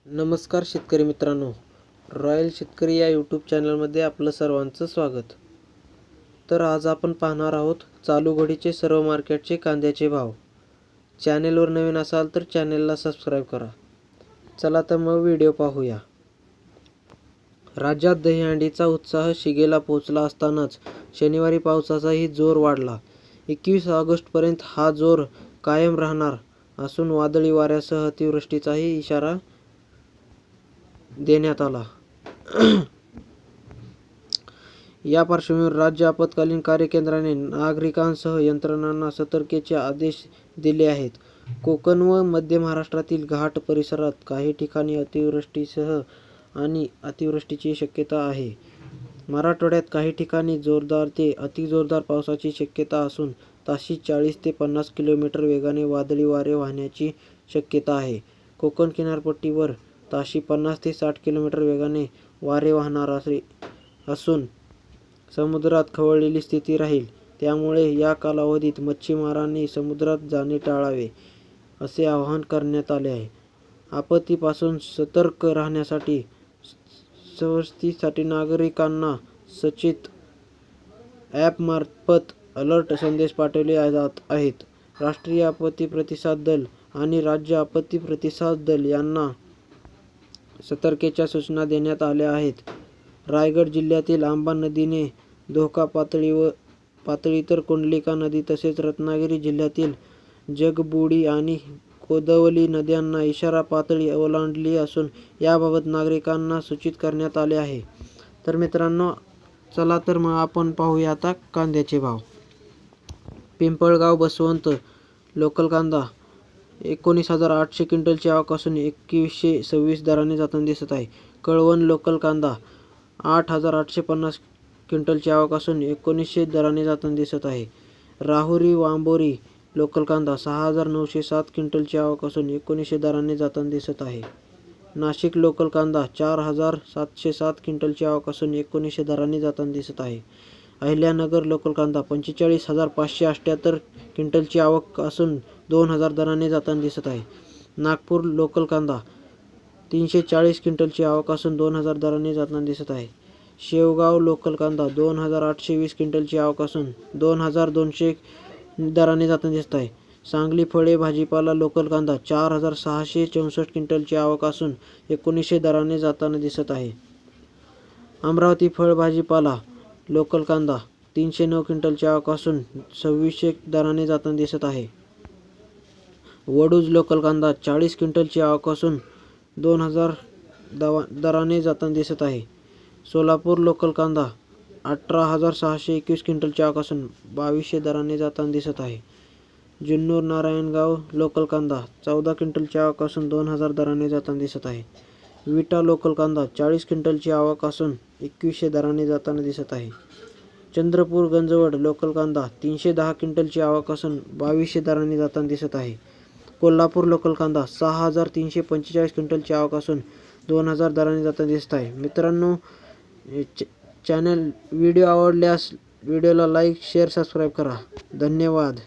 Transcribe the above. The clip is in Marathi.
नमस्कार शेतकरी मित्रांनो, रॉयल शेतकरी या यूट्यूब चॅनलमध्ये आपलं सर्वांचं स्वागत. तर आज आपण पाहणार आहोत चालू घडीचे सर्व मार्केटचे कांद्याचे भाव. चॅनेलवर नवीन असाल तर चॅनेलला सबस्क्राईब करा. चला तर मग व्हिडिओ पाहूया. राज्यात दहीहंडीचा उत्साह शिगेला पोहोचला असतानाच शनिवारी पावसाचाही जोर वाढला. 21 ऑगस्टपर्यंत हा जोर कायम राहणार असून वादळी वाऱ्यासह अतिवृष्टीचाही इशारा देण्यात आला. या पार्श्वभूमीवर राज्य आपत्कालीन कार्यकेंद्राने नागरिकांसह यंत्रणांना सतर्कतेचे आदेश दिले आहेत. कोकण व मध्य महाराष्ट्रातील घाट परिसरात काही ठिकाणी अतिवृष्टीसह आणि अतिवृष्टीची शक्यता आहे. मराठवाड्यात काही ठिकाणी जोरदार ते अतिजोरदार पावसाची शक्यता असून ताशी 40 ते 50 किलोमीटर वेगाने वादळी वारे वाहण्याची शक्यता आहे. कोकण किनारपट्टीवर ताशी 50 ते 60 किलोमीटर वेगाने वारे वाहणार असून समुद्रात खवळलेली स्थिती राहील. त्यामुळे या कालावधीत मच्छीमारांनी समुद्रात जाणे टाळावे असे आवाहन करण्यात आले आहे. आपत्तीपासून सतर्क राहण्यासाठी सवस्तीसाठी नागरिकांना सचेत ॲपमार्फत अलर्ट संदेश पाठवले जात आहेत. राष्ट्रीय आपत्ती प्रतिसाद दल आणि राज्य आपत्ती प्रतिसाद दल यांना सतर्कतेच्या सूचना देण्यात आल्या आहेत. रायगड जिल्ह्यातील आंबा नदीने धोका पातळी तर कुंडलिका नदी तसेच रत्नागिरी जिल्ह्यातील जगबुडी आणि कोदवली नद्यांना इशारा पातळी ओलांडली असून याबाबत नागरिकांना सूचित करण्यात आले आहे. तर मित्रांनो, चला तर मग आपण पाहूया आता कांद्याचे भाव. पिंपळगाव बसवंत लोकल कांदा 19,800 क्विंटलची आवक असून 2126 दराने जाताना दिसत आहे. कळवण लोकल कांदा 8,850 क्विंटलची आवक असून 1900 दराने जाताना दिसत आहे. राहुरी वांबोरी लोकल कांदा 6,907 क्विंटलची आवक असून 1900 दराने जाताना दिसत आहे. नाशिक लोकल कांदा 4,707 क्विंटलची आवक असून 1900 दराने जाताना दिसत आहे. अहिल्यानगर लोकल कांदा 45,578 क्विंटलची आवक असून 2,000 दराने जाताना दिसत आहे. नागपूर लोकल कांदा 340 क्विंटलची आवक असून 2,000 दराने जाताना दिसत आहे. शेवगाव लोकल कांदा 2,820 क्विंटलची आवक असून 2,200 दराने जाताना दिसत आहे. सांगली फळे भाजीपाला लोकल कांदा 4,664 क्विंटलची आवक असून 1900 दराने जाताना दिसत आहे. अमरावती फळ भाजीपाला लोकल कांदा 309 क्विंटलची आवक असून 2600 दराने जाताना दिसत आहे. वडूज लोकल कांदा 40 क्विंटलची आवक असून 2,000 दराने जाताना दिसत आहे. सोलापूर लोकल कांदा 18,621 क्विंटलची आवक असून 2200 दराने जाताना दिसत आहे. जुन्नर नारायणगाव लोकल कांदा 14 क्विंटलची आवक असून 2,000 दराने जाताना दिसत आहे. विटा लोकल कांदा 40 क्विंटलची आवक असून 2100 दराने जाताना दिसत आहे. चंद्रपूर गंजवड लोकल कांदा 310 क्विंटलची आवक असून 2200 दराने जाताना दिसत आहे. कोल्हापूर लोकल कांदा 6,345 क्विंटलची आवक असून 2,000 दराने जाताना दिसत आहे. मित्रांनो, व्हिडिओ आवडल्यास व्हिडिओला लाईक, शेअर, सबस्क्राईब करा. धन्यवाद.